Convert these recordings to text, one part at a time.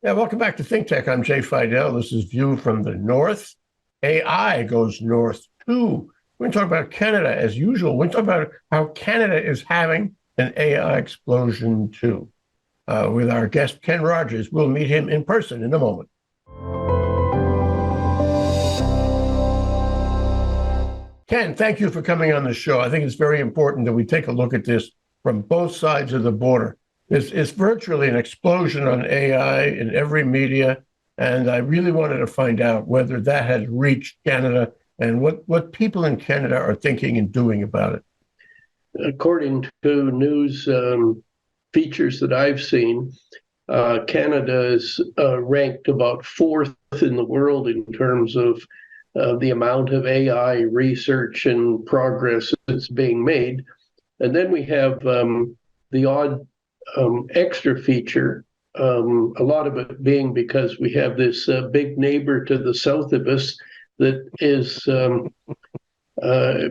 Yeah, welcome back to ThinkTech. I'm Jay Fidell. This is View from the North. AI goes north too. We're going to talk about Canada as usual. We're going to talk about how Canada is having an AI explosion too. With our guest, Ken Rogers. We'll meet him in person in a moment. Ken, thank you for coming on the show. I think it's very important that we take a look at this from both sides of the border. It's virtually an explosion on AI in every media, and I really wanted to find out whether that has reached Canada and what people in Canada are thinking and doing about it. According to news features that I've seen, Canada is ranked about fourth in the world in terms of the amount of AI research and progress that's being made. And then we have the odd extra feature, a lot of it being because we have this big neighbor to the south of us that is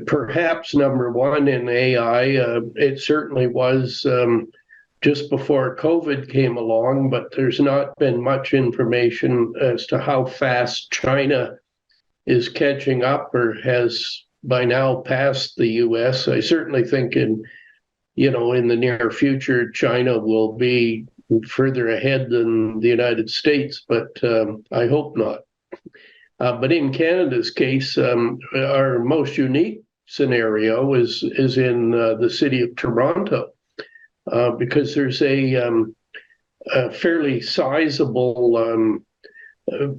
perhaps number one in AI. It certainly was just before COVID came along, but there's not been much information as to how fast China is catching up or has by now passed the US. I certainly think in the near future, China will be further ahead than the United States, but I hope not. But in Canada's case, our most unique scenario is in the city of Toronto, because there's a fairly sizable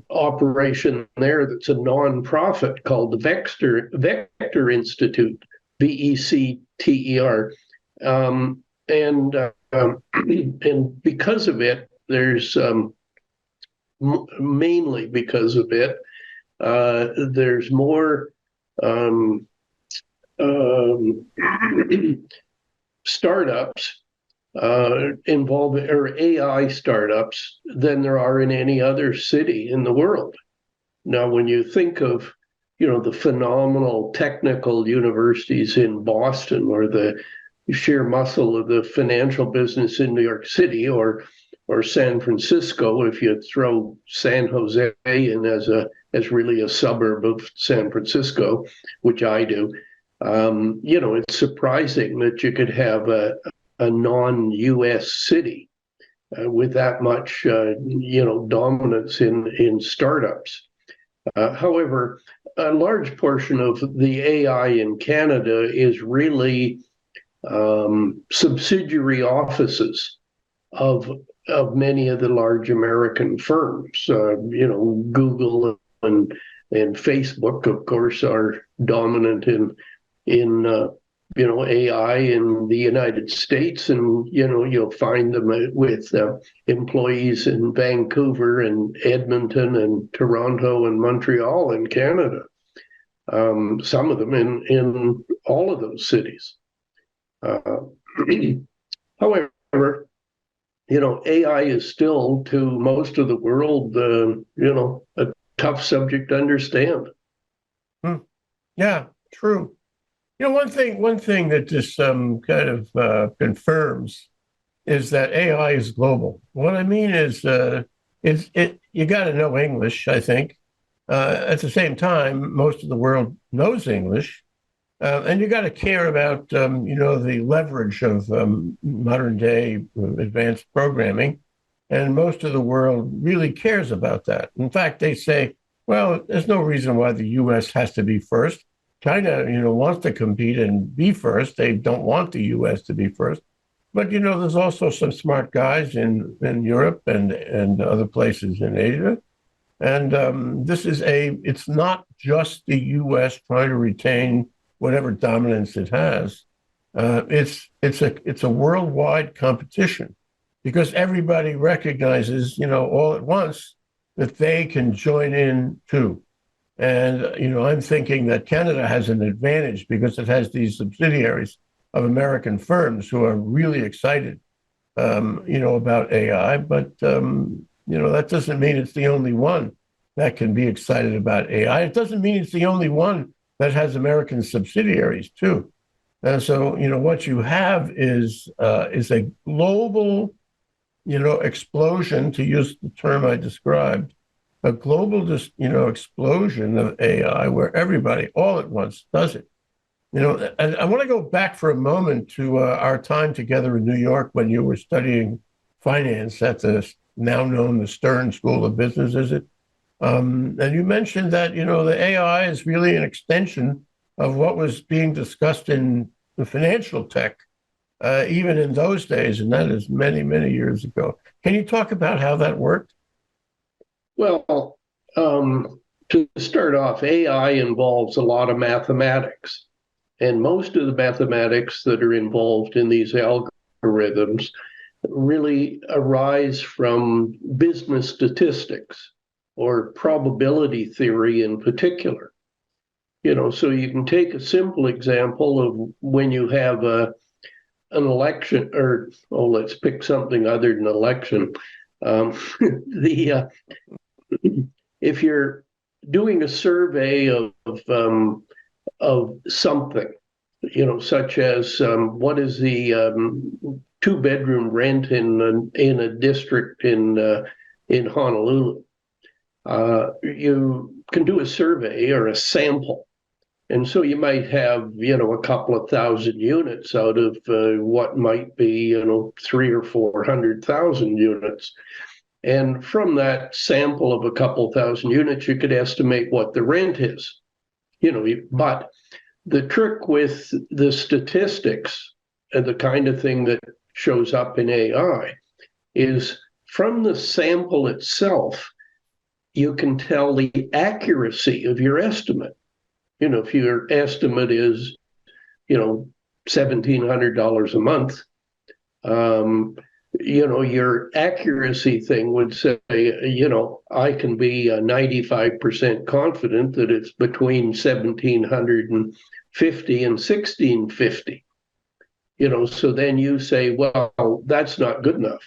operation there that's a nonprofit called the Vector Institute, VECTER. And because of it, there's mainly because of it, there's more startups involving or AI startups than there are in any other city in the world. Now, when you think of the phenomenal technical universities in Boston or the sheer muscle of the financial business in New York City or San Francisco, if you throw San Jose in as really a suburb of San Francisco, which I do, it's surprising that you could have a non-U.S. city with that much, dominance in startups. However, a large portion of the AI in Canada is really subsidiary offices of many of the large American firms. Google and Facebook, of course, are dominant in AI in the United States, and you'll find them with employees in Vancouver and Edmonton and Toronto and Montreal in Canada. Some of them in all of those cities. However, AI is still, to most of the world, a tough subject to understand. Yeah, true. One thing that this kind of confirms is that AI is global. What I mean is, you got to know English, I think. At the same time, most of the world knows English. And you got to care about, the leverage of modern day advanced programming. And most of the world really cares about that. In fact, they say, well, there's no reason why the U.S. has to be first. China, wants to compete and be first. They don't want the U.S. to be first. But, there's also some smart guys in Europe and other places in Asia. And it's not just the U.S. trying to retain whatever dominance it has. It's a worldwide competition because everybody recognizes, all at once that they can join in too. And, I'm thinking that Canada has an advantage because it has these subsidiaries of American firms who are really excited, about AI. But, that doesn't mean it's the only one that can be excited about AI. It doesn't mean it's the only one that has American subsidiaries too. And so, what you have is a global, explosion, to use the term I described, a global, explosion of AI where everybody all at once does it. And I want to go back for a moment to our time together in New York when you were studying finance at the now known the Stern School of Business, is it? And you mentioned that, the AI is really an extension of what was being discussed in the financial tech, even in those days, and that is many, many years ago. Can you talk about how that worked? Well, to start off, AI involves a lot of mathematics. And most of the mathematics that are involved in these algorithms really arise from business statistics or probability theory in particular. So you can take a simple example of when you have an election, or let's pick something other than election. If you're doing a survey of something, such as what is the two-bedroom rent in a district in Honolulu. You can do a survey or a sample, and so you might have a couple of thousand units out of what might be 300,000 or 400,000 units. And from that sample of a couple thousand units, you could estimate what the rent is. But the trick with the statistics and the kind of thing that shows up in AI is from the sample itself, you can tell the accuracy of your estimate. If your estimate is, $1,700 a month, your accuracy thing would say, I can be 95% confident that it's between 1,750 and 1,650. So then you say, well, that's not good enough.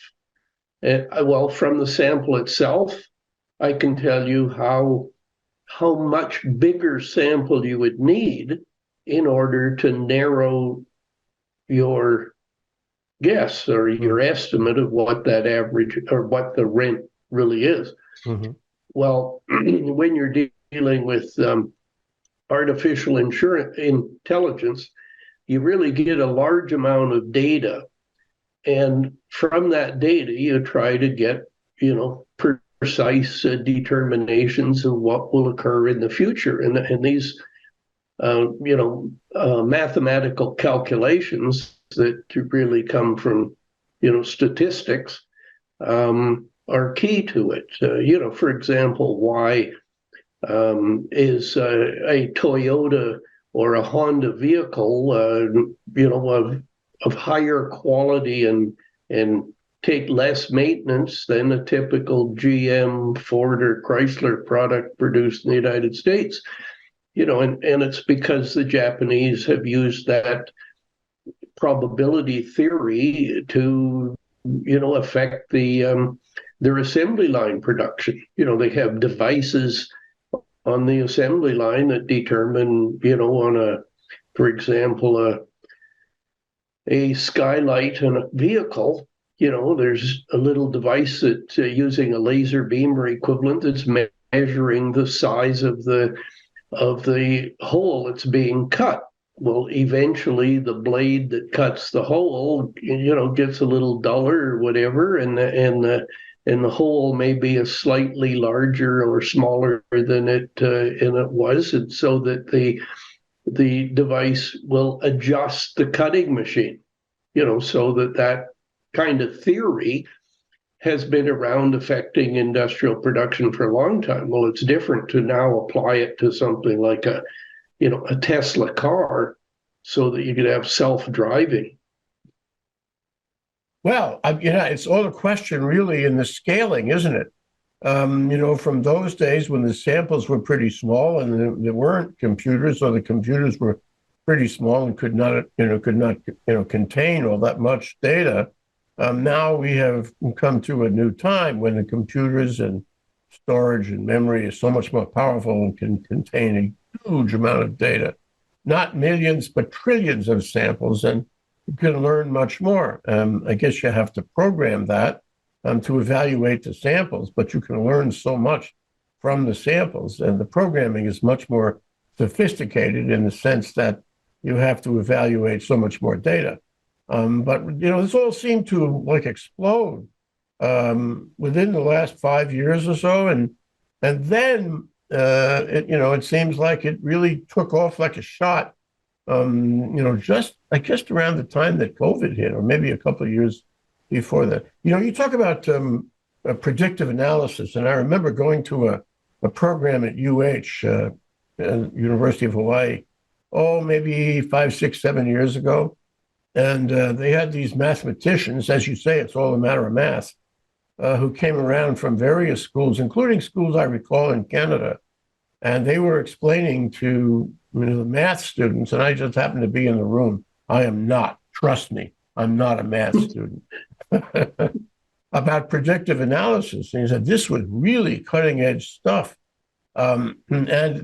Well, from the sample itself, I can tell you how much bigger sample you would need in order to narrow your guess or your estimate of what that average or what the rent really is. Mm-hmm. Well, when you're dealing with artificial intelligence, you really get a large amount of data. And from that data, you try to get, precise determinations of what will occur in the future. And these, mathematical calculations that really come from, statistics are key to it. For example, why is a Toyota or a Honda vehicle, of higher quality and take less maintenance than a typical GM, Ford, or Chrysler product produced in the United States? And it's because the Japanese have used that probability theory to, affect their assembly line production. They have devices on the assembly line that determine, for example, a skylight in a vehicle, there's a little device that using a laser beam or equivalent that's measuring the size of the hole that's being cut. Well, eventually the blade that cuts the hole, gets a little duller or whatever, and the hole may be a slightly larger or smaller than it was, and so that the device will adjust the cutting machine, so that kind of theory has been around affecting industrial production for a long time. Well, it's different to now apply it to something like a Tesla car so that you could have self-driving. Well, it's all a question really in the scaling, isn't it? From those days when the samples were pretty small and there weren't computers, or the computers were pretty small and could not contain all that much data. Now we have come to a new time when the computers and storage and memory is so much more powerful and can contain a huge amount of data, not millions, but trillions of samples, and you can learn much more. I guess you have to program that. to evaluate the samples, but you can learn so much from the samples. And the programming is much more sophisticated in the sense that you have to evaluate so much more data. But this all seemed to like explode within the last 5 years or so, and then it seems like it really took off like a shot. Just around the time that COVID hit, or maybe a couple of years before that. You talk about predictive analysis, and I remember going to a program at University of Hawaii, maybe 5, 6, 7 years ago. And they had these mathematicians, as you say, it's all a matter of math, who came around from various schools, including schools I recall in Canada. And they were explaining to the math students, and I just happened to be in the room. I am not, trust me, I'm not a math student. About predictive analysis. And he said, this was really cutting edge stuff. And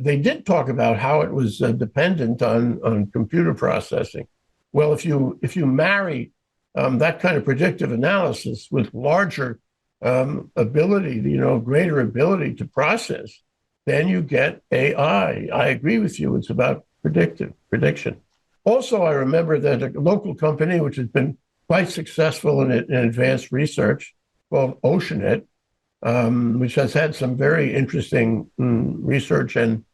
they did talk about how it was dependent on computer processing. Well, if you marry that kind of predictive analysis with larger ability, greater ability to process, then you get AI. I agree with you. It's about prediction. Also, I remember that a local company, which has been quite successful in advanced research, called Oceanit, which has had some very interesting research and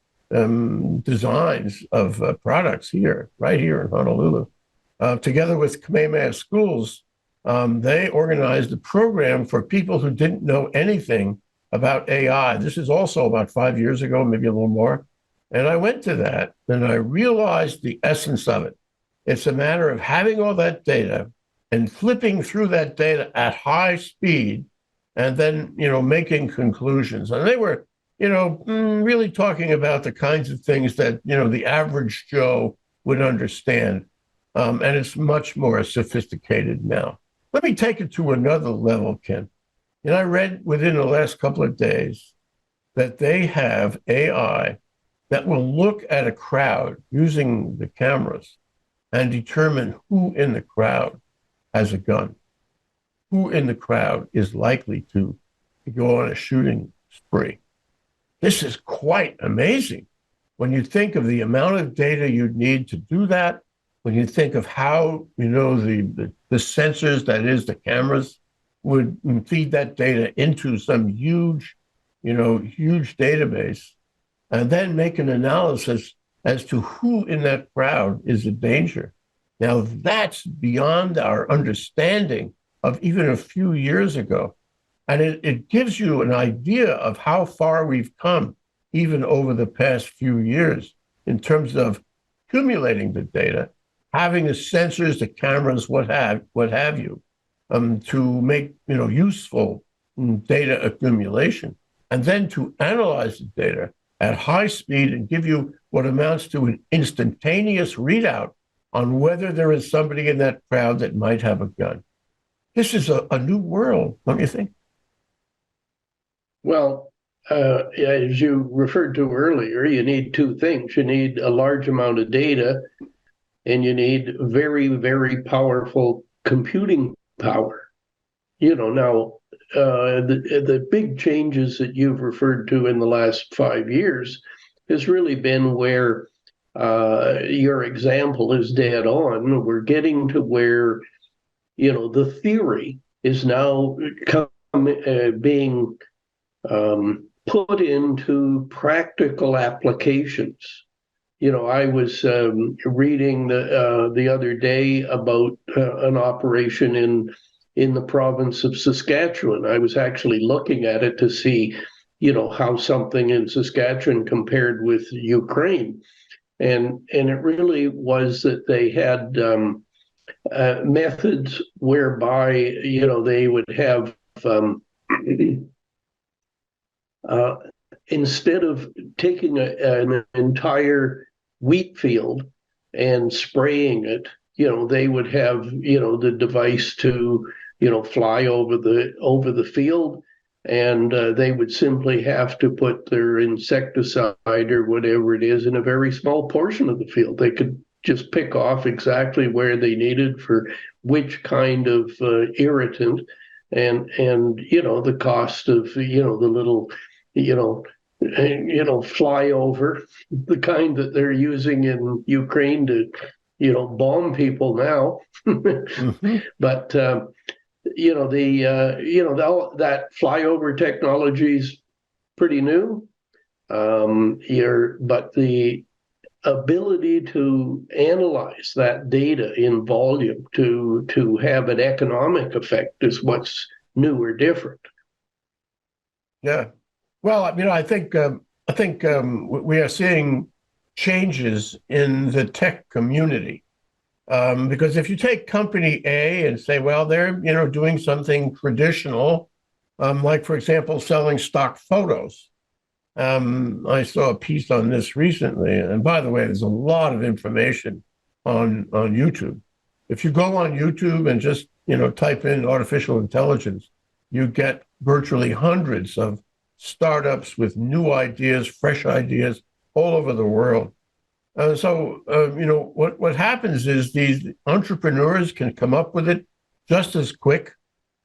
designs of products right here in Honolulu. Together with Kamehameha Schools, they organized a program for people who didn't know anything about AI. This is also about 5 years ago, maybe a little more. And I went to that and I realized the essence of it. It's a matter of having all that data and flipping through that data at high speed and then, making conclusions. And they were, really talking about the kinds of things that, the average Joe would understand. And it's much more sophisticated now. Let me take it to another level, Ken. And I read within the last couple of days that they have AI that will look at a crowd using the cameras and determine who in the crowd has a gun, who in the crowd is likely to go on a shooting spree. This is quite amazing when you think of the amount of data you'd need to do that, when you think of how, the sensors, that is the cameras, would feed that data into some huge database, and then make an analysis as to who in that crowd is a danger. Now, that's beyond our understanding of even a few years ago. And it gives you an idea of how far we've come, even over the past few years, in terms of accumulating the data, having the sensors, the cameras, what have you, to make useful data accumulation, and then to analyze the data at high speed and give you what amounts to an instantaneous readout on whether there is somebody in that crowd that might have a gun. This is a new world, don't you think? Well, as you referred to earlier, you need two things. You need a large amount of data, and you need very, very powerful computing power. Now, the big changes that you've referred to in the last 5 years has really been where your example is dead on. We're getting to where, the theory is now being put into practical applications. I was reading the other day about an operation in the province of Saskatchewan. I was actually looking at it to see, how something in Saskatchewan compared with Ukraine. And it really was that they had methods whereby, they would have, instead of taking an entire wheat field and spraying it, they would have, the device to, fly over the field, and they would simply have to put their insecticide or whatever it is in a very small portion of the field. They could just pick off exactly where they needed for which kind of irritant, and the cost of the little flyover, the kind that they're using in Ukraine to bomb people now. Mm-hmm. But that flyover technology is pretty new here, but the ability to analyze that data in volume to have an economic effect is what's new or different. Yeah. Well, I think we are seeing changes in the tech community. Because if you take company A and say, well, they're doing something traditional, like for example, selling stock photos. I saw a piece on this recently, and by the way, there's a lot of information on YouTube. If you go on YouTube and just type in artificial intelligence, you get virtually hundreds of startups with new ideas, fresh ideas all over the world. What happens is these entrepreneurs can come up with it just as quick,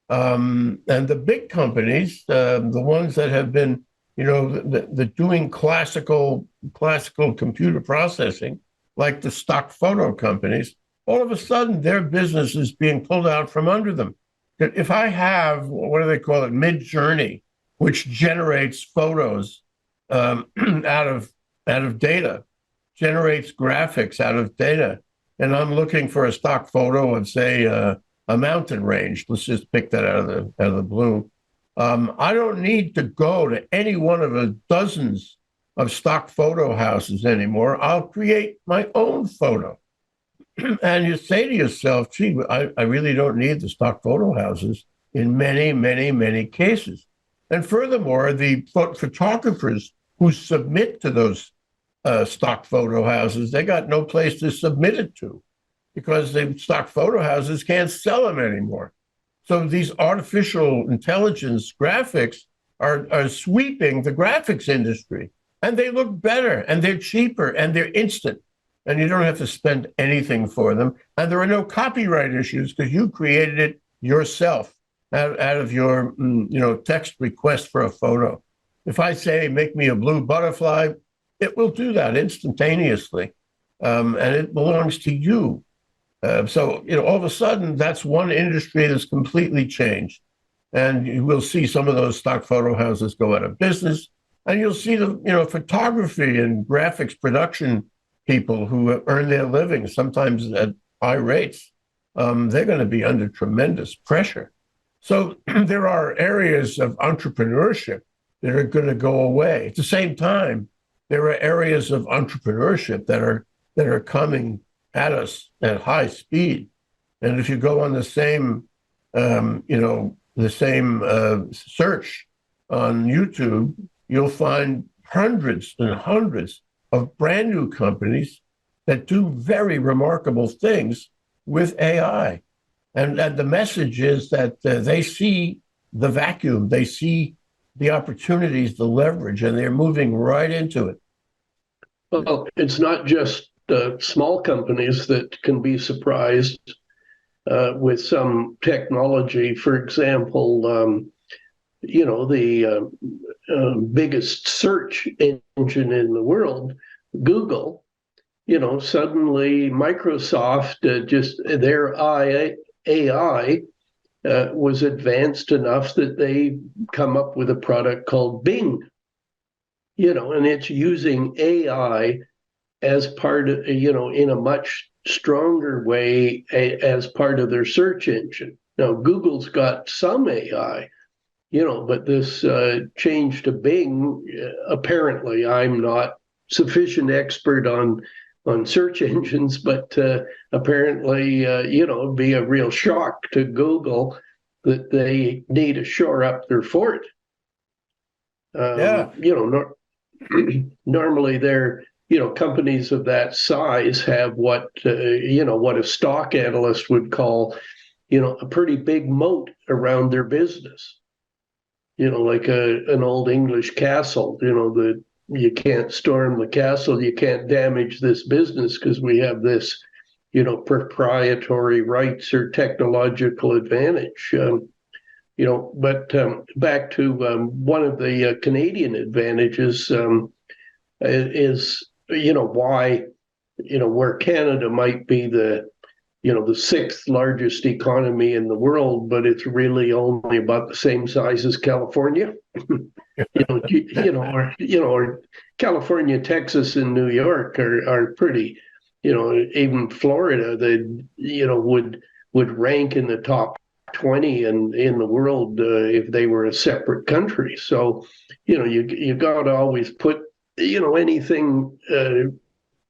and the big companies, the ones that have been, the doing classical computer processing, like the stock photo companies, all of a sudden their business is being pulled out from under them. If I have, what do they call it, Mid-Journey, which generates photos out of data, generates graphics out of data, and I'm looking for a stock photo of, say, a mountain range. Let's just pick that out of the blue. I don't need to go to any one of the dozens of stock photo houses anymore. I'll create my own photo. And you say to yourself, gee, I really don't need the stock photo houses in many, many, many cases. And furthermore, the photographers who submit to those stock photo houses, they got no place to submit it to because the stock photo houses can't sell them anymore. So these artificial intelligence graphics are sweeping the graphics industry, and they look better, and they're cheaper, and they're instant, and you don't have to spend anything for them. And there are no copyright issues because you created it yourself out of your text request for a photo. If I say, make me a blue butterfly, it will do that instantaneously, and it belongs to you. So all of a sudden, that's one industry that's completely changed. And you will see some of those stock photo houses go out of business. And you'll see the photography and graphics production people who earn their living, sometimes at high rates. They're going to be under tremendous pressure. So there are areas of entrepreneurship that are going to go away. At the same time, there are areas of entrepreneurship that are coming at us at high speed. And if you go on the same search on YouTube, you'll find hundreds and hundreds of brand new companies that do very remarkable things with AI. And the message is that they see the vacuum, they see the opportunities, the leverage, and they're moving right into it. Well, it's not just small companies that can be surprised with some technology. For example, the biggest search engine in the world, Google, suddenly Microsoft, just their AI was advanced enough that they come up with a product called Bing, and it's using AI as part of, in a much stronger way as part of their search engine. Now, Google's got some AI, but this change to Bing, apparently, I'm not sufficient expert on search engines, but apparently, it'd be a real shock to Google that they need to shore up their fort. Yeah. Normally they're, companies of that size have what a stock analyst would call, a pretty big moat around their business. Like an old English castle, you can't storm the castle, you can't damage this business because we have this, proprietary rights or technological advantage. But back to one of the Canadian advantages is, why, where Canada might be the sixth largest economy in the world, but it's really only about the same size as California. Or California, Texas, and New York are pretty, even Florida, would rank in the top 20 in the world if they were a separate country. So, you got to always put, anything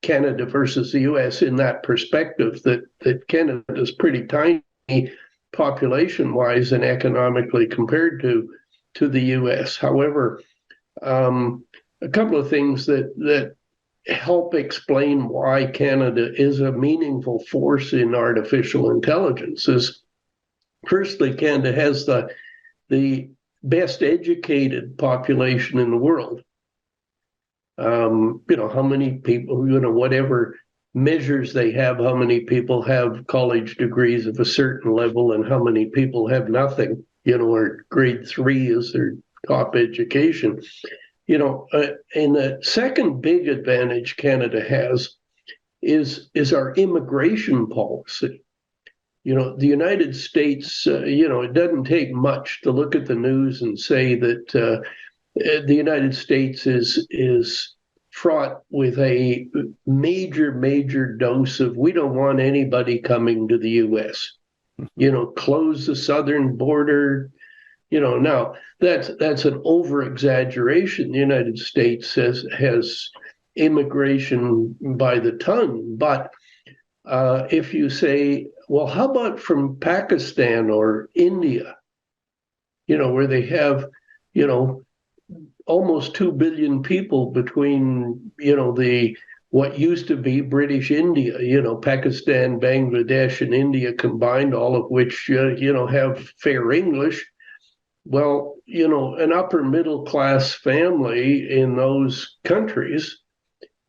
Canada versus the U.S. in that perspective, that Canada is pretty tiny population-wise and economically compared to the U.S. However, a couple of things that help explain why Canada is a meaningful force in artificial intelligence is, firstly, Canada has the best educated population in the world. How many people, whatever measures they have, how many people have college degrees of a certain level and how many people have nothing, or grade 3 is their top education. And the second big advantage Canada has is our immigration policy. The United States, it doesn't take much to look at the news and say that the United States is fraught with a major dose of, we don't want anybody coming to the U.S. Close the southern border. Now that's an over-exaggeration. The United States has immigration by the ton, but if you say, well, how about from Pakistan or India, where they have, almost 2 billion people between, what used to be British India, Pakistan, Bangladesh, and India combined, all of which, have fair English. Well, an upper middle class family in those countries,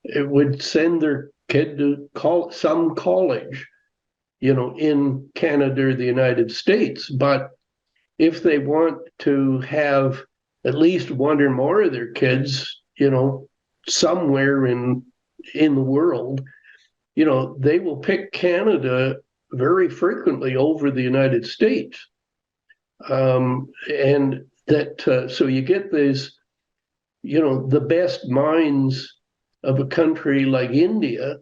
it would send their kid to some college, in Canada or the United States. But if they want to have at least one or more of their kids, somewhere in the world, they will pick Canada very frequently over the United States. And that, so you get these, the best minds of a country like India,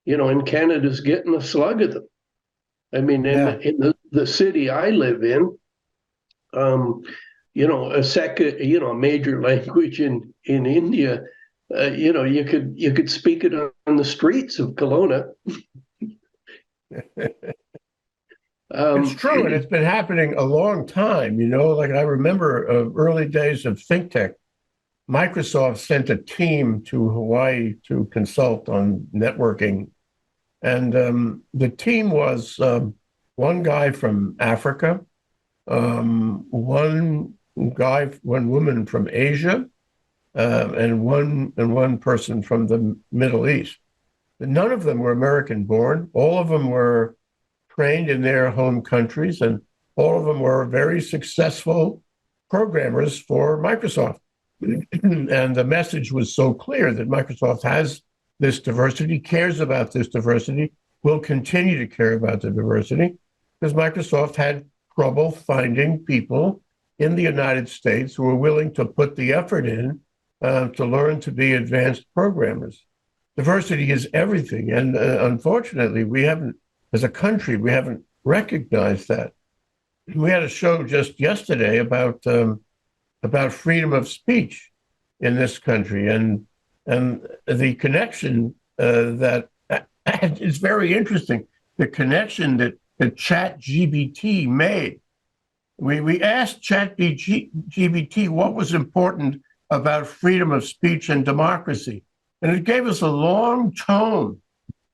and Canada's getting a slug of them. I mean, in the city I live in, a major language in India, you could speak it on the streets of Kelowna. It's true, and it's been happening a long time. Like I remember early days of ThinkTech, Microsoft sent a team to Hawaii to consult on networking, and the team was one guy from Africa, one woman from Asia, and one person from the Middle East. None of them were American born. All of them were trained in their home countries, and all of them were very successful programmers for Microsoft. And the message was so clear that Microsoft has this diversity, cares about this diversity, will continue to care about the diversity, because Microsoft had trouble finding people in the United States who were willing to put the effort in to learn to be advanced programmers. Diversity is everything. And unfortunately, as a country, we haven't recognized that. We had a show just yesterday about freedom of speech in this country, and the connection that is very interesting. The connection that ChatGPT made. We asked ChatGPT what was important about freedom of speech and democracy, and it gave us a long tome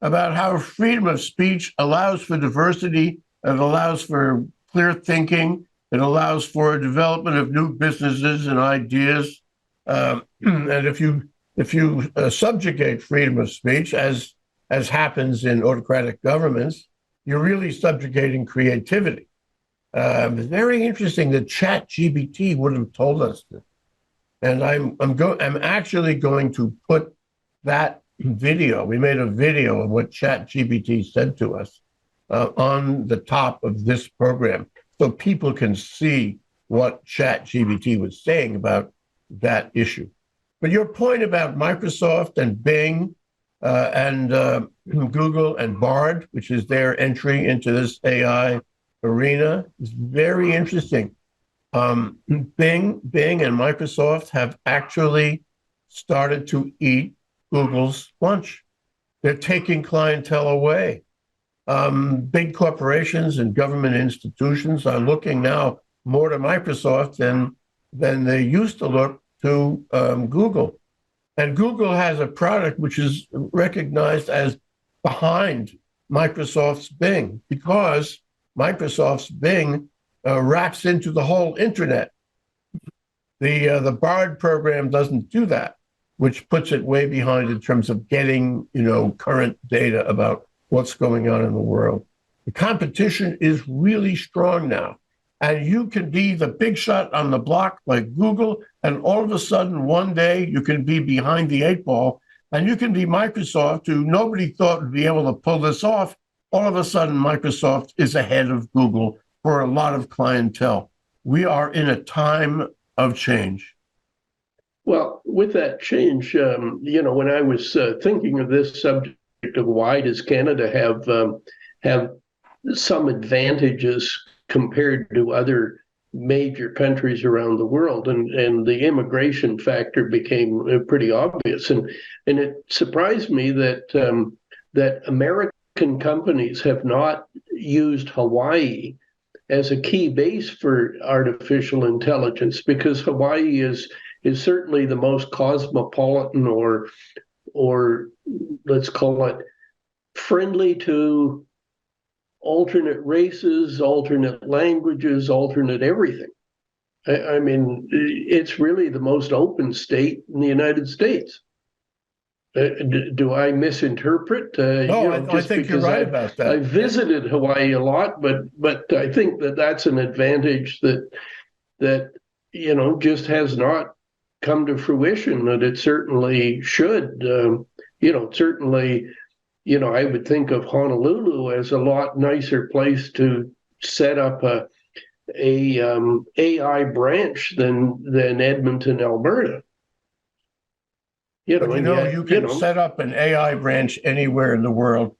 about how freedom of speech allows for diversity, it allows for clear thinking, it allows for development of new businesses and ideas. And if you subjugate freedom of speech, as happens in autocratic governments, you're really subjugating creativity. It's very interesting that ChatGPT would have told us this. And I'm actually going to put that video. We made a video of what ChatGPT said to us on the top of this program, so people can see what ChatGPT was saying about that issue. But your point about Microsoft and Bing and Google and Bard, which is their entry into this AI arena, is very interesting. Bing and Microsoft have actually started to eat Google's lunch. They're taking clientele away. Big corporations and government institutions are looking now more to Microsoft than they used to look to Google. And Google has a product which is recognized as behind Microsoft's Bing, because Microsoft's Bing wraps into the whole internet. The Bard program doesn't do that, which puts it way behind in terms of getting, current data about what's going on in the world. The competition is really strong now. And you can be the big shot on the block like Google, and all of a sudden one day you can be behind the eight ball, and you can be Microsoft, who nobody thought would be able to pull this off. All of a sudden Microsoft is ahead of Google for a lot of clientele. We are in a time of change. Well, with that change, when I was thinking of this subject of why does Canada have some advantages compared to other major countries around the world, and the immigration factor became pretty obvious, and it surprised me that American companies have not used Hawaii as a key base for artificial intelligence, because Hawaii is certainly the most cosmopolitan, or let's call it friendly to alternate races, alternate languages, alternate everything. I mean, it's really the most open state in the United States. Do I misinterpret? No, I think you're right about that. I visited Hawaii a lot, but I think that's an advantage that just has not come to fruition. That it certainly should. Certainly. I would think of Honolulu as a lot nicer place to set up a AI branch than Edmonton, Alberta. You can set up an AI branch anywhere in the world.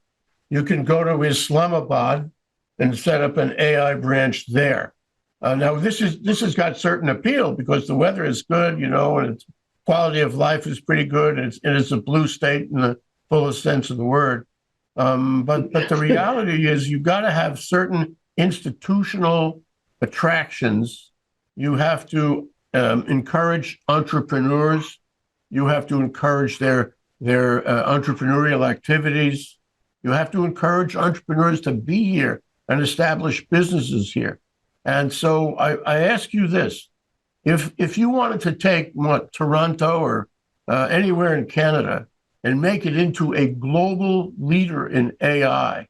You can go to Islamabad and set up an AI branch there. Now, this has got certain appeal because the weather is good, and its quality of life is pretty good. And it's a blue state in the fullest sense of the word. But the reality is you got to have certain institutional attractions. You have to encourage entrepreneurs. You have to encourage their entrepreneurial activities. You have to encourage entrepreneurs to be here and establish businesses here. And so I ask you this: if you wanted to take Toronto or anywhere in Canada and make it into a global leader in AI,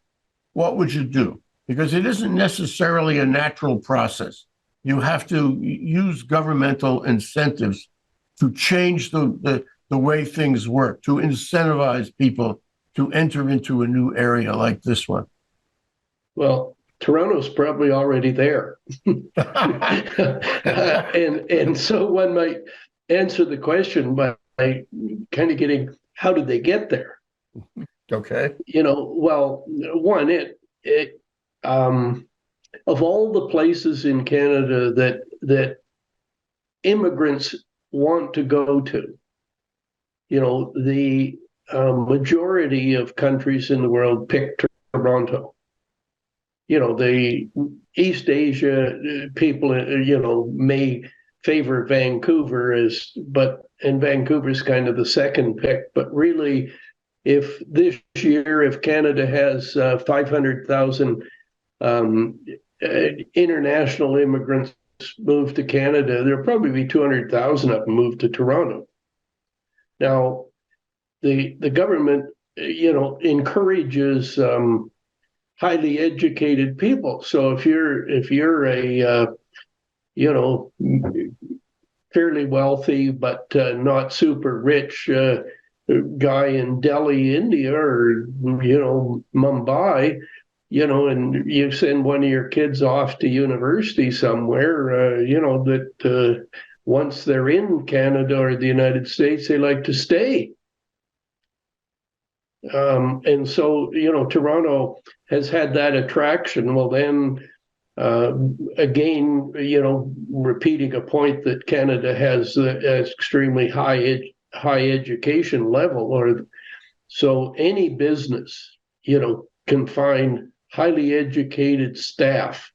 what would you do? Because it isn't necessarily a natural process. You have to use governmental incentives to change the way things work, to incentivize people to enter into a new area like this one. Well, Toronto's probably already there. And so one might answer the question by kind of getting, how did they get there? Okay. Well, one, of all the places in Canada that immigrants want to go to, the majority of countries in the world pick Toronto. The East Asia people, may favor Vancouver and Vancouver's kind of the second pick. But really, if this year, if Canada has 500,000 international immigrants move to Canada, there'll probably be 200,000 of them move to Toronto. Now, the government, encourages highly educated people. So if you're a fairly wealthy but not super rich guy in Delhi, India, or Mumbai, and you send one of your kids off to university somewhere, that once they're in Canada or the United States, they like to stay. And so, Toronto has had that attraction. Well, then again, repeating a point that Canada has an extremely high education level, or so any business, can find highly educated staff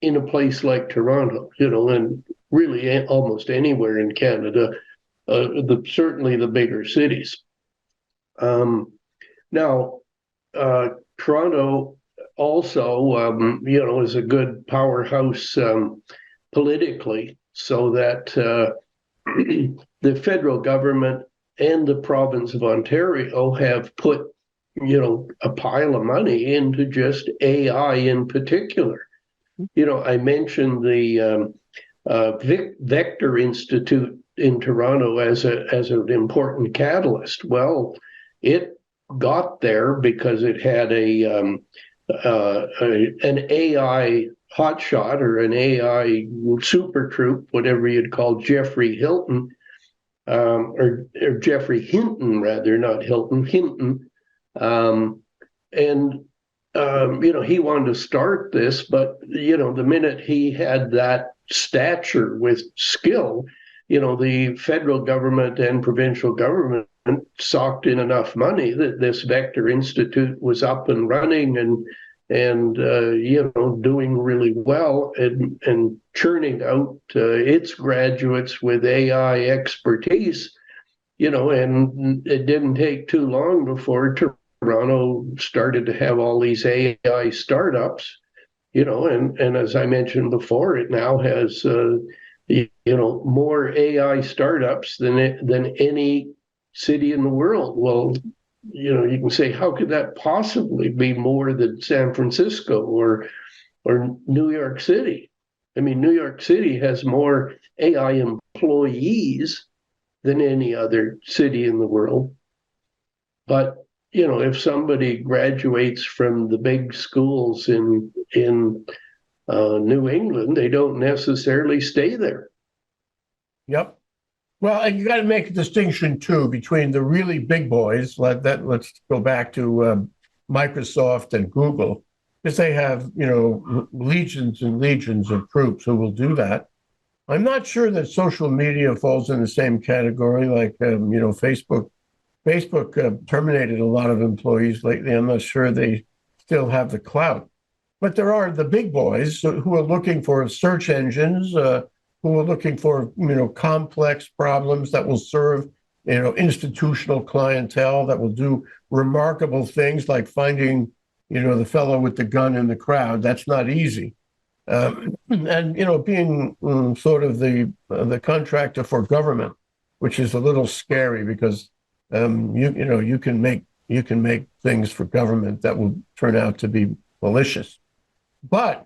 in a place like Toronto, and really almost anywhere in Canada, certainly the bigger cities. Now, Toronto also, is a good powerhouse politically, so that the federal government and the province of Ontario have put, a pile of money into just AI in particular. I mentioned the Vector Institute in Toronto as an important catalyst. Well, it got there because it had an AI hotshot, or an AI super troop, whatever you'd call Jeffrey Hilton, or Jeffrey Hinton, rather, not Hilton, Hinton. And he wanted to start this, but, the minute he had that stature with skill, the federal government and provincial government socked in enough money that this Vector Institute was up and running and doing really well, and churning out its graduates with AI expertise, and it didn't take too long before Toronto started to have all these AI startups, and as I mentioned before, it now has more AI startups than any city in the world. Well, you can say, how could that possibly be more than San Francisco or New York City? I mean, New York City has more AI employees than any other city in the world. But, if somebody graduates from the big schools in New England, they don't necessarily stay there. Yep. Well, and you got to make a distinction too between the really big boys. Let's go back to Microsoft and Google, because they have legions and legions of troops who will do that. I'm not sure that social media falls in the same category. Like Facebook. Facebook terminated a lot of employees lately. I'm not sure they still have the clout, but there are the big boys who are looking for search engines. Who are looking for complex problems that will serve institutional clientele, that will do remarkable things like finding the fellow with the gun in the crowd. That's not easy, and being sort of the contractor for government, which is a little scary, because you can make things for government that will turn out to be malicious. But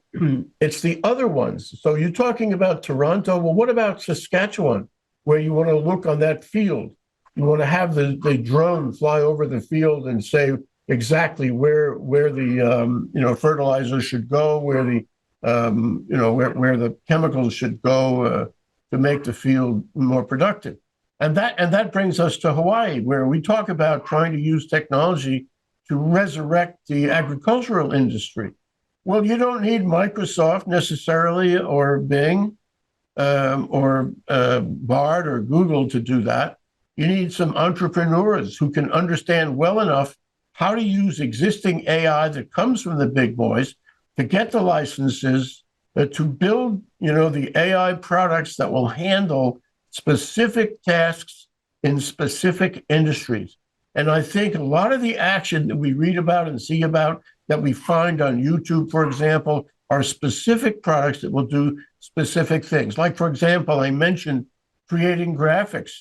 it's the other ones. So you're talking about Toronto. Well, what about Saskatchewan, where you want to look on that field? You want to have the drone fly over the field and say exactly where the fertilizer should go, where the where the chemicals should go to make the field more productive. And that brings us to Hawaii, where we talk about trying to use technology to resurrect the agricultural industry. Well, you don't need Microsoft necessarily, or Bing, or Bard or Google to do that. You need some entrepreneurs who can understand well enough how to use existing AI that comes from the big boys to get the licenses to build, the AI products that will handle specific tasks in specific industries. And I think a lot of the action that we read about and see about, that we find on YouTube, for example, are specific products that will do specific things. Like, for example, I mentioned creating graphics.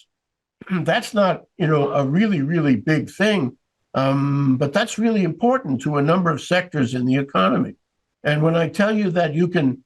That's not, a really, really big thing, But that's really important to a number of sectors in the economy. And when I tell you that you can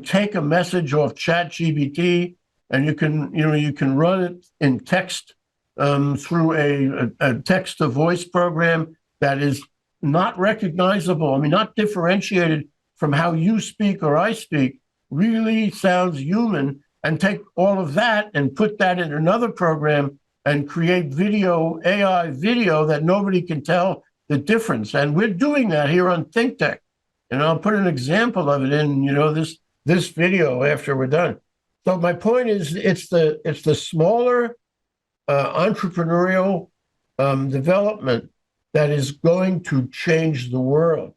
take a message off ChatGPT and you can run it in text through a text to voice program that is not recognizable. I mean, not differentiated from how you speak or I speak, really sounds human, and take all of that and put that in another program and create video, AI video that nobody can tell the difference. And we're doing that here on ThinkTech. And I'll put an example of it in, this video after we're done. So my point is, it's the smaller entrepreneurial development that is going to change the world.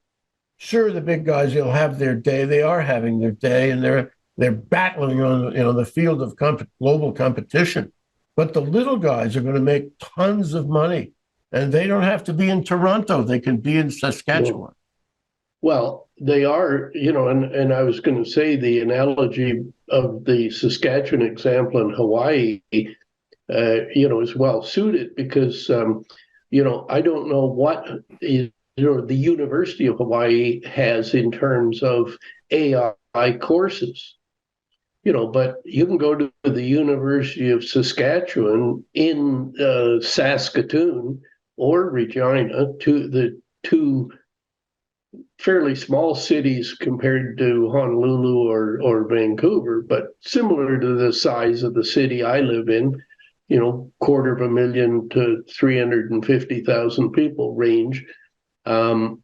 Sure, the big guys will have their day. They are having their day, and they're battling on the field of global competition. But the little guys are going to make tons of money, and they don't have to be in Toronto. They can be in Saskatchewan. Well, they are, and I was going to say the analogy of the Saskatchewan example in Hawaii, is well suited because, I don't know what the University of Hawaii has in terms of AI courses, but you can go to the University of Saskatchewan in Saskatoon or Regina, to the two fairly small cities compared to Honolulu or Vancouver, but similar to the size of the city I live in, 250,000 to 350,000 people range. Now,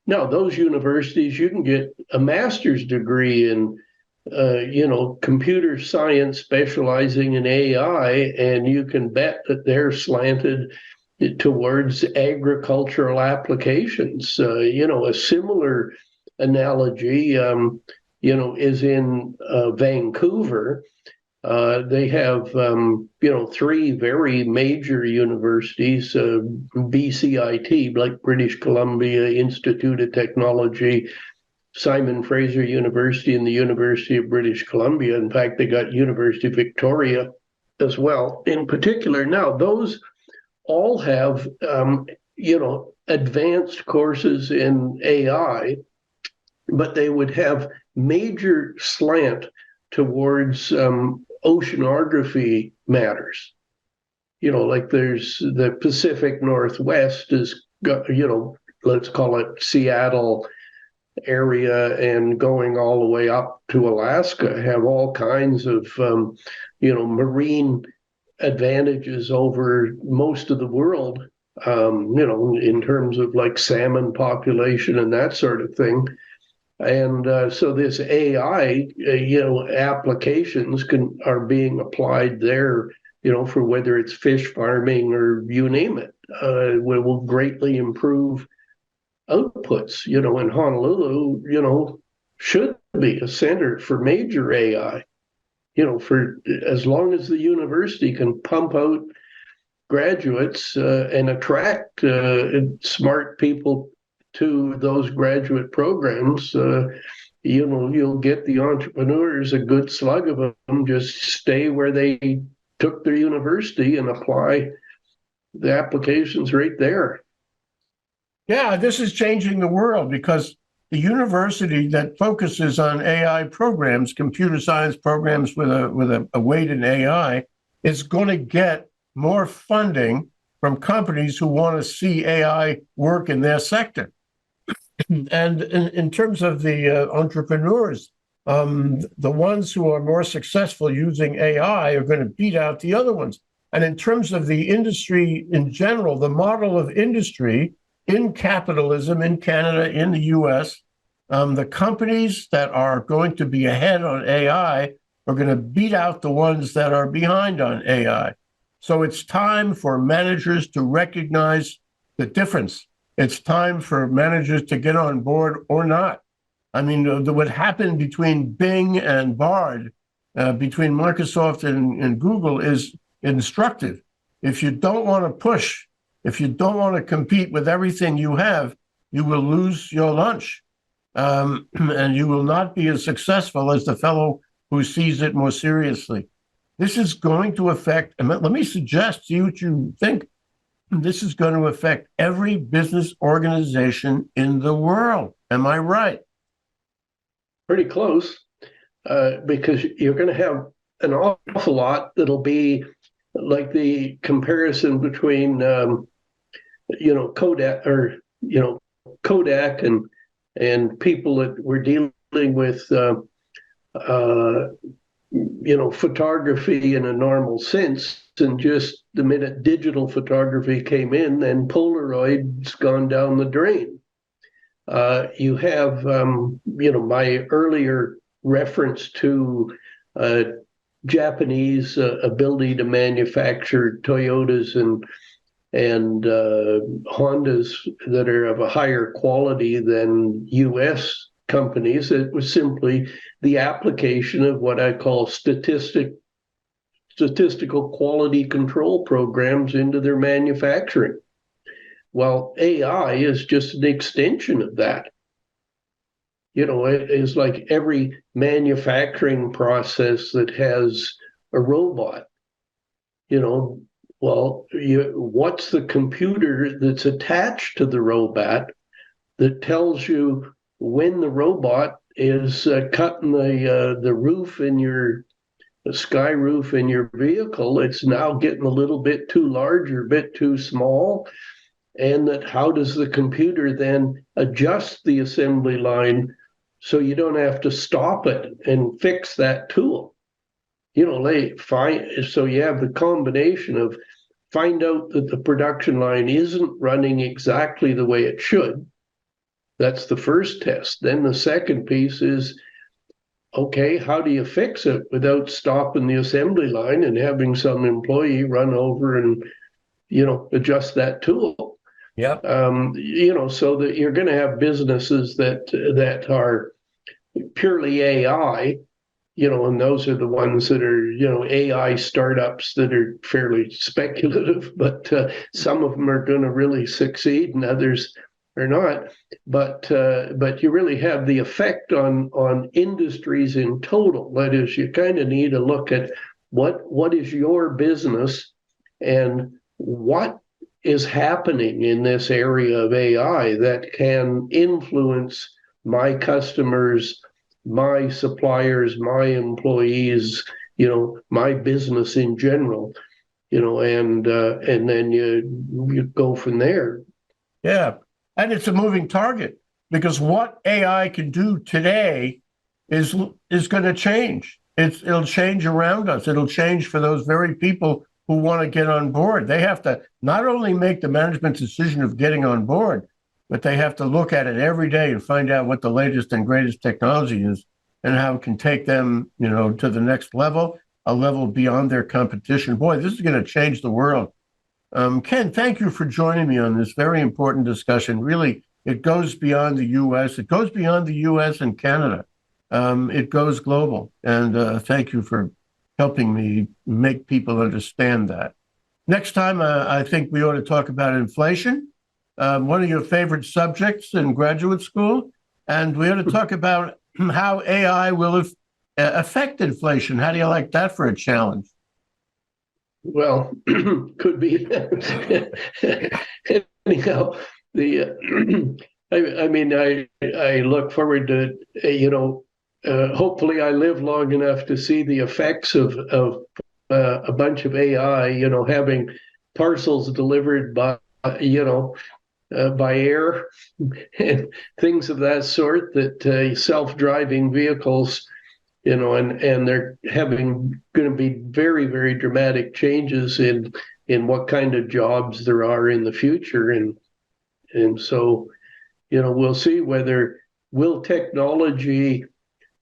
those universities, you can get a master's degree in, computer science specializing in AI, and you can bet that they're slanted towards agricultural applications. A similar analogy, is in Vancouver. They have, three very major universities, BCIT, like British Columbia Institute of Technology, Simon Fraser University, and the University of British Columbia. In fact, they got University of Victoria as well. In particular, now those all have, advanced courses in AI, but they would have major slant towards oceanography matters. Like there's the Pacific Northwest is, let's call it Seattle area and going all the way up to Alaska, have all kinds of, marine advantages over most of the world, in terms of like salmon population and that sort of thing. And so this AI, applications are being applied there, for whether it's fish farming or you name it, will greatly improve outputs. In Honolulu, should be a center for major AI. For as long as the university can pump out graduates and attract smart people to those graduate programs, you'll get the entrepreneurs, a good slug of them, just stay where they took their university and apply the applications right there. Yeah, this is changing the world because the university that focuses on AI programs, computer science programs with a weight in AI, is going to get more funding from companies who want to see AI work in their sector. And in terms of the entrepreneurs, the ones who are more successful using AI are going to beat out the other ones. And in terms of the industry in general, the model of industry in capitalism in Canada, in the US, the companies that are going to be ahead on AI are going to beat out the ones that are behind on AI. So it's time for managers to recognize the difference. It's time for managers to get on board or not. I mean, what happened between Bing and Bard, between Microsoft and Google, is instructive. If you don't want to push, if you don't want to compete with everything you have, you will lose your lunch. And you will not be as successful as the fellow who sees it more seriously. This is going to affect, and let me suggest to you what you think. this is going to affect every business organization in the world. Am I right? Pretty close, because you're going to have an awful lot that'll be like the comparison between, Kodak Kodak and people that were dealing with, uh, photography in a normal sense. And just the minute digital photography came in, then Polaroid's gone down the drain. You have, my earlier reference to Japanese ability to manufacture Toyotas and Hondas that are of a higher quality than U.S. companies. It was simply the application of what I call statistical quality control programs into their manufacturing. Well, AI is just an extension of that. It is like every manufacturing process that has a robot. What's the computer that's attached to the robot that tells you when the robot is cutting the roof in the sky roof in your vehicle? It's now getting a little bit too large or a bit too small. And that how does the computer then adjust the assembly line so you don't have to stop it and fix that tool? So you have the combination of find out that the production line isn't running exactly the way it should. That's the first test. Then the second piece is, okay, how do you fix it without stopping the assembly line and having some employee run over and, adjust that tool? Yep. So that you're going to have businesses that are purely AI, and those are the ones that are, AI startups that are fairly speculative, but some of them are going to really succeed and others are not. But you really have the effect on industries in total. That is, you kind of need to look at what is your business and what is happening in this area of AI that can influence my customers, my suppliers, my employees, my business in general, and then you go from there. Yeah. And it's a moving target because what AI can do today is going to change. It'll change around us. It'll change for those very people who want to get on board. They have to not only make the management decision of getting on board, but they have to look at it every day and find out what the latest and greatest technology is and how it can take them, to the next level, a level beyond their competition. Boy, this is going to change the world. Ken, thank you for joining me on this very important discussion. Really, it goes beyond the U.S. It goes beyond the U.S. and Canada. It goes global. And thank you for helping me make people understand that. Next time, I think we ought to talk about inflation, one of your favorite subjects in graduate school. And we ought to talk about how AI will affect inflation. How do you like that for a challenge? Well, could be. Anyhow, I look forward to, hopefully I live long enough to see the effects of a bunch of AI, having parcels delivered by air and things of that sort, that self-driving vehicles, and they're going to be very, very dramatic changes in what kind of jobs there are in the future. And so, we'll see will technology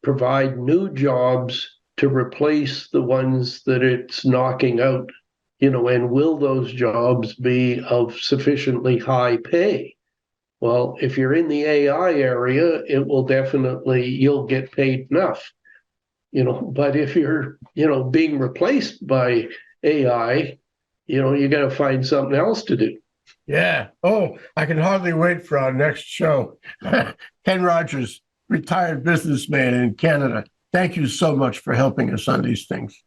provide new jobs to replace the ones that it's knocking out, and will those jobs be of sufficiently high pay? Well, if you're in the AI area, it will definitely, you'll get paid enough, but if you're, being replaced by AI, you got to find something else to do. Yeah. Oh, I can hardly wait for our next show. Ken Rogers, retired businessman in Canada. Thank you so much for helping us on these things.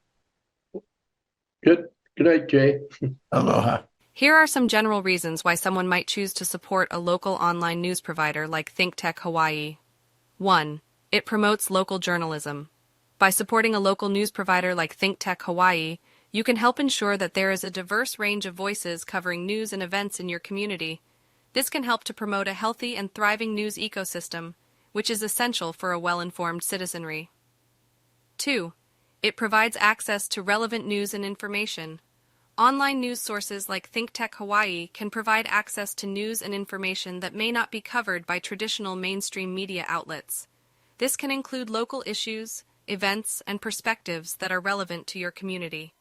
Good night, Jay. Aloha. Here are some general reasons why someone might choose to support a local online news provider like ThinkTech Hawaii. 1. It promotes local journalism. By supporting a local news provider like ThinkTech Hawaii, you can help ensure that there is a diverse range of voices covering news and events in your community. This can help to promote a healthy and thriving news ecosystem, which is essential for a well-informed citizenry. 2. It provides access to relevant news and information. Online news sources like ThinkTech Hawaii can provide access to news and information that may not be covered by traditional mainstream media outlets. This can include local issues, events, and perspectives that are relevant to your community.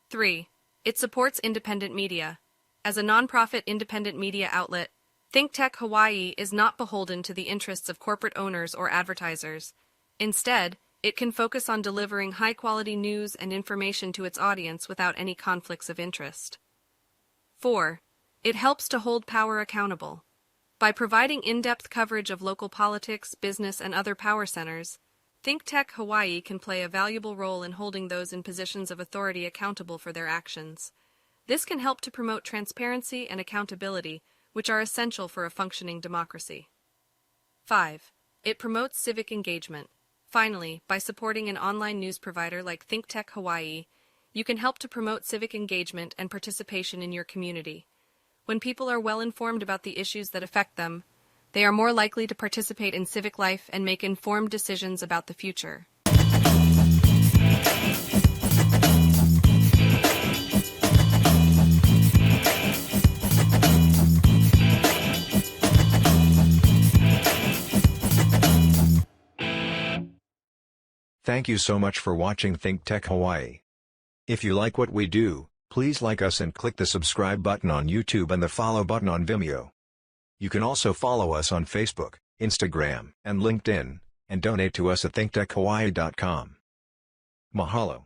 3. It supports independent media. As a nonprofit independent media outlet, ThinkTech Hawaii is not beholden to the interests of corporate owners or advertisers. Instead, it can focus on delivering high-quality news and information to its audience without any conflicts of interest. 4. It helps to hold power accountable. By providing in-depth coverage of local politics, business, and other power centers, ThinkTech Hawaii can play a valuable role in holding those in positions of authority accountable for their actions. This can help to promote transparency and accountability, which are essential for a functioning democracy. 5. It promotes civic engagement. Finally, by supporting an online news provider like ThinkTech Hawaii, you can help to promote civic engagement and participation in your community. When people are well informed about the issues that affect them, they are more likely to participate in civic life and make informed decisions about the future. Thank you so much for watching ThinkTech Hawaii. If you like what we do, please like us and click the subscribe button on YouTube and the follow button on Vimeo. You can also follow us on Facebook, Instagram, and LinkedIn, and donate to us at thinktechhawaii.com. Mahalo.